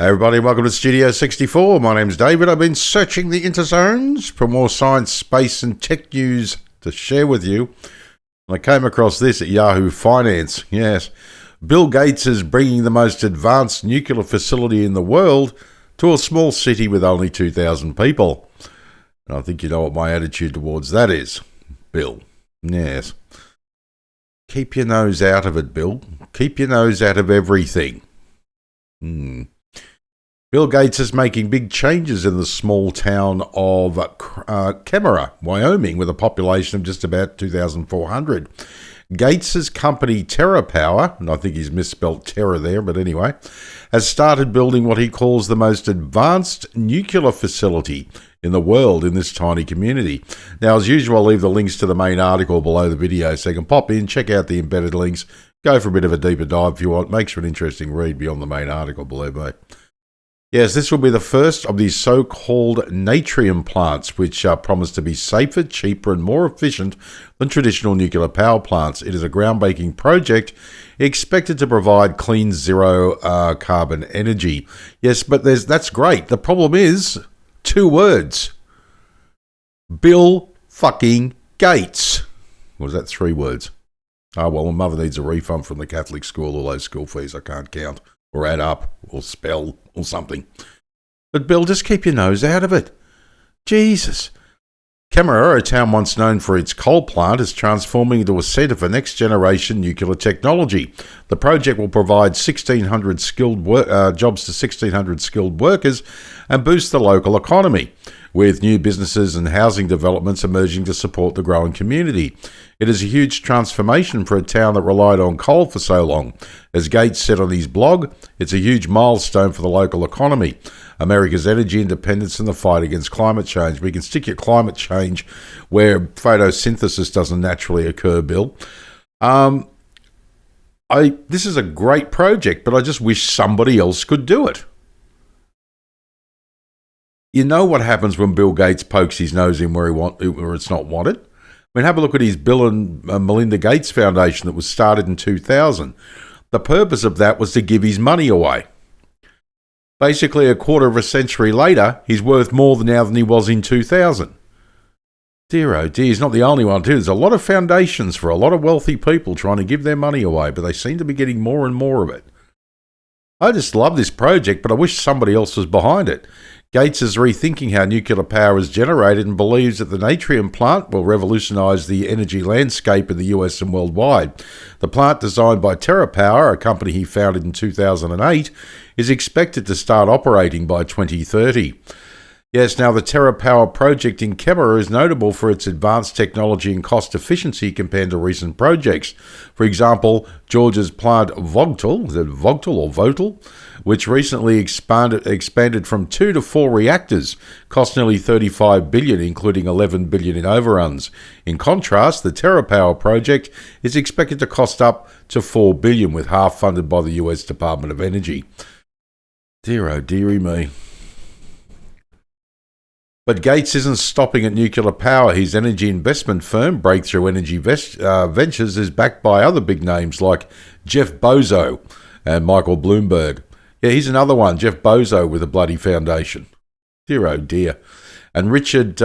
Hey everybody, welcome to Studio 64. My name's David. I've been searching the interzones for more science, space and tech news to share with you. And I came across this at Yahoo Finance. Yes, Bill Gates is bringing the most advanced nuclear facility in the world to a small city with only 2,000 people. And I think you know what my attitude towards that is. Bill, yes. Keep your nose out of it, Bill. Keep your nose out of everything. Bill Gates is making big changes in the small town of Kemmerer, Wyoming, with a population of just about 2,400. Gates' company TerraPower, and I think he's misspelt terror there, but anyway, has started building what he calls the most advanced nuclear facility in the world in this tiny community. Now, as usual, I'll leave the links to the main article below the video so you can pop in, check out the embedded links, go for a bit of a deeper dive if you want. Makes for an interesting read beyond the main article, believe me. Yes, this will be the first of these so-called natrium plants, which promise to be safer, cheaper and more efficient than traditional nuclear power plants. It is a groundbreaking project expected to provide clean zero carbon energy. Yes, but that's great. The problem is 2 words. Bill fucking Gates. Or was that 3 words? Oh, well, my mother needs a refund from the Catholic school. All those school fees I can't count or add up or spell or something. But Bill, just keep your nose out of it. Jesus. Kemmerer, a town once known for its coal plant, is transforming into a centre for next-generation nuclear technology. The project will provide 1,600 jobs to 1,600 skilled workers and boost the local economy, with new businesses and housing developments emerging to support the growing community. It is a huge transformation for a town that relied on coal for so long. As Gates said on his blog, it's a huge milestone for the local economy, America's energy independence and the fight against climate change. We can stick your climate change where photosynthesis doesn't naturally occur, Bill. This is a great project, but I just wish somebody else could do it. You know what happens when Bill Gates pokes his nose in where it's not wanted? I mean, have a look at his Bill and Melinda Gates Foundation that was started in 2000. The purpose of that was to give his money away. Basically, a quarter of a century later, he's worth more now than he was in 2000. Dear oh dear, he's not the only one too. There's a lot of foundations for a lot of wealthy people trying to give their money away, but they seem to be getting more and more of it. I just love this project, but I wish somebody else was behind it. Gates is rethinking how nuclear power is generated and believes that the natrium plant will revolutionise the energy landscape in the US and worldwide. The plant, designed by TerraPower, a company he founded in 2008, is expected to start operating by 2030. Yes, now the TerraPower project in Kemmerer is notable for its advanced technology and cost efficiency compared to recent projects. For example, Georgia's plant Vogtle, is it Vogtle or Votel, which recently expanded from 2 to 4 reactors, cost nearly $35 billion, including $11 billion in overruns. In contrast, the TerraPower project is expected to cost up to $4 billion, with half funded by the US Department of Energy. Dear oh dearie me. But Gates isn't stopping at nuclear power. His energy investment firm, Breakthrough Energy Ventures, is backed by other big names like Jeff Bezos and Michael Bloomberg. Yeah, he's another one, Jeff Bezos with a bloody foundation. Dear oh dear. And Richard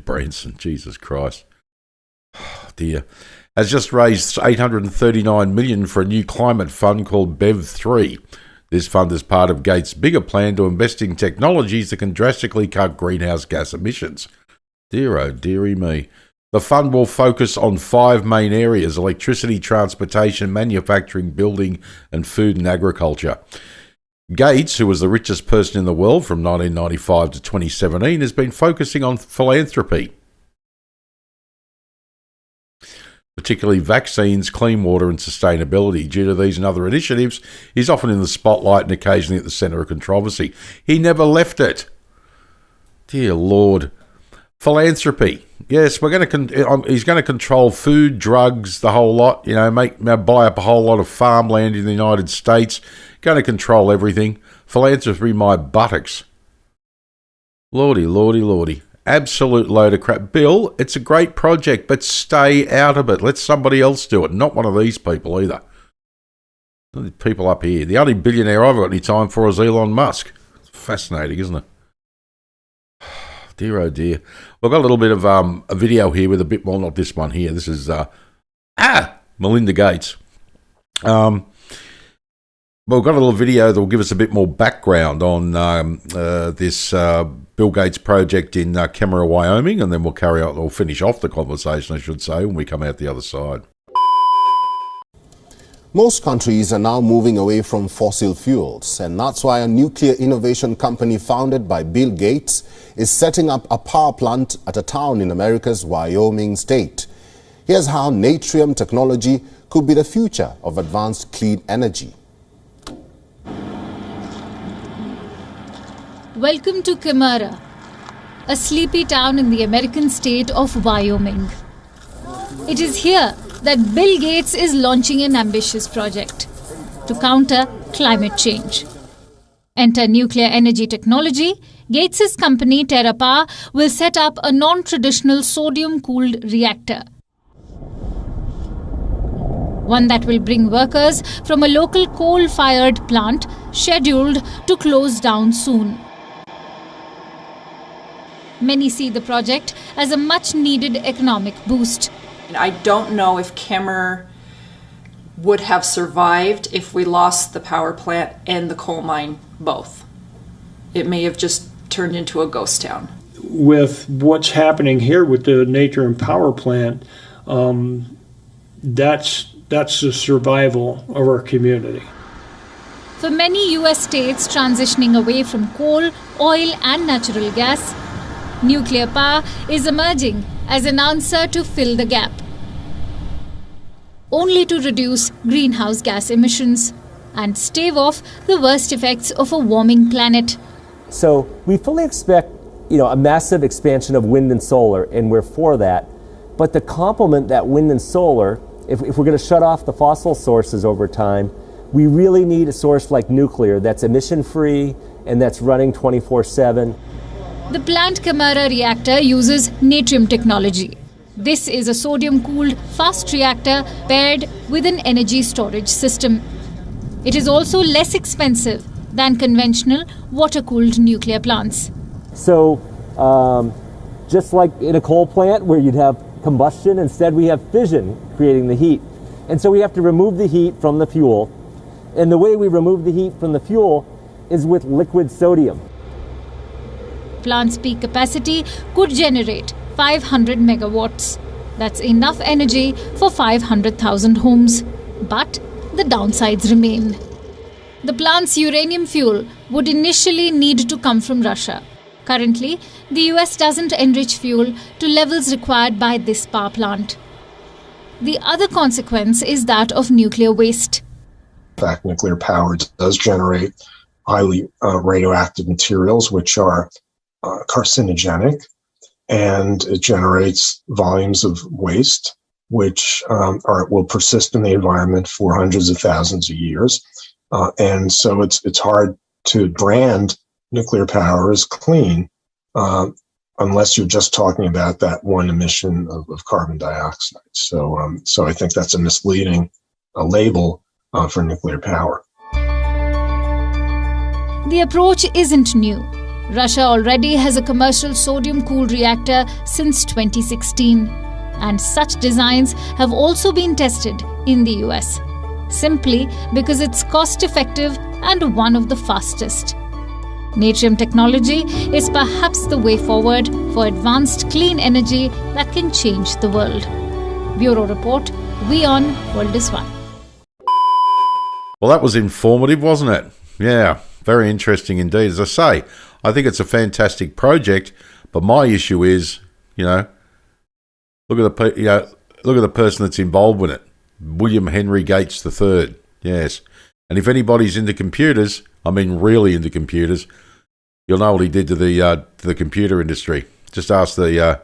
Branson, Jesus Christ. Oh dear. Has just raised $839 million for a new climate fund called BEV3. This fund is part of Gates' bigger plan to invest in technologies that can drastically cut greenhouse gas emissions. Dear oh dearie me. The fund will focus on 5 main areas: electricity, transportation, manufacturing, building, and food and agriculture. Gates, who was the richest person in the world from 1995 to 2017, has been focusing on philanthropy, particularly vaccines, clean water and sustainability. Due to these and other initiatives, he's often in the spotlight and occasionally at the centre of controversy. He never left it. Dear Lord. Philanthropy. Yes, he's going to control food, drugs, the whole lot, buy up a whole lot of farmland in the United States, going to control everything. Philanthropy, my buttocks. Lordy, lordy, lordy. Absolute load of crap. Bill, it's a great project, but stay out of it. Let somebody else do it. Not one of these people either. The people up here. The only billionaire I've got any time for is Elon Musk. It's fascinating, isn't it? Dear, oh dear. We've got a little bit of a video here with a bit more, not this one here. This is, Melinda Gates. But we've got a little video that will give us a bit more background on this Bill Gates project in Kemmerer, Wyoming, and then we'll finish off the conversation, I should say, when we come out the other side. Most countries are now moving away from fossil fuels, and that's why a nuclear innovation company founded by Bill Gates is setting up a power plant at a town in America's Wyoming state. Here's how natrium technology could be the future of advanced clean energy. Welcome to Kemmerer, a sleepy town in the American state of Wyoming. It is here that Bill Gates is launching an ambitious project to counter climate change. Enter nuclear energy technology. Gates' company TerraPower will set up a non-traditional sodium-cooled reactor, one that will bring workers from a local coal-fired plant scheduled to close down soon. Many see the project as a much-needed economic boost. I don't know if Kemmerer would have survived if we lost the power plant and the coal mine both. It may have just turned into a ghost town. With what's happening here with the natrium power plant, that's the survival of our community. For many US states transitioning away from coal, oil and natural gas, nuclear power is emerging as an answer to fill the gap, only to reduce greenhouse gas emissions and stave off the worst effects of a warming planet. So we fully expect, a massive expansion of wind and solar, and we're for that. But to complement that wind and solar, if we're going to shut off the fossil sources over time, we really need a source like nuclear that's emission-free and that's running 24/7. The plant Kemmerer reactor uses natrium technology. This is a sodium-cooled fast reactor paired with an energy storage system. It is also less expensive than conventional water-cooled nuclear plants. So just like in a coal plant where you'd have combustion, instead we have fission creating the heat. And so we have to remove the heat from the fuel. And the way we remove the heat from the fuel is with liquid sodium. Plant's peak capacity could generate 500 megawatts. That's enough energy for 500,000 homes. But the downsides remain. The plant's uranium fuel would initially need to come from Russia. Currently, the US doesn't enrich fuel to levels required by this power plant. The other consequence is that of nuclear waste. In fact, nuclear power does generate highly radioactive materials, which are carcinogenic, and it generates volumes of waste, which will persist in the environment for hundreds of thousands of years. And so it's hard to brand nuclear power as clean unless you're just talking about that one emission of carbon dioxide. So I think that's a misleading label for nuclear power. The approach isn't new. Russia already has a commercial sodium-cooled reactor since 2016, and such designs have also been tested in the US, simply because it's cost-effective and one of the fastest. Natrium technology is perhaps the way forward for advanced clean energy that can change the world. Bureau Report, WION, World is One. Well, that was informative, wasn't it? Yeah, very interesting indeed. As I say, I think it's a fantastic project, but my issue is, look at the person that's involved with it, William Henry Gates III. Yes, and if anybody's into computers, I mean really into computers, you'll know what he did to the computer industry. Just ask the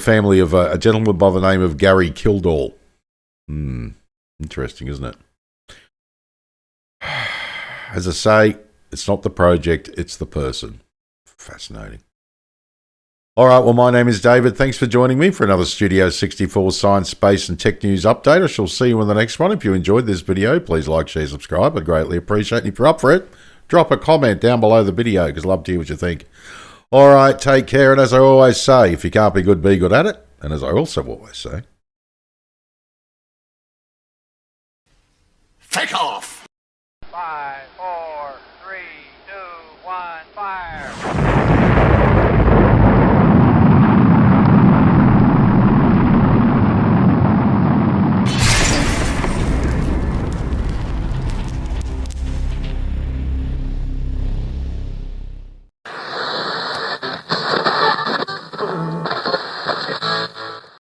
family of a gentleman by the name of Gary Kildall. Interesting, isn't it? As I say, it's not the project, it's the person. Fascinating. All right, well, my name is David. Thanks for joining me for another Studio 64 Science, Space and Tech News update. I shall see you in the next one. If you enjoyed this video, please like, share, subscribe. I'd greatly appreciate it. If you're up for it, drop a comment down below the video because I'd love to hear what you think. All right, take care. And as I always say, if you can't be good at it. And as I also always say, take off. 5,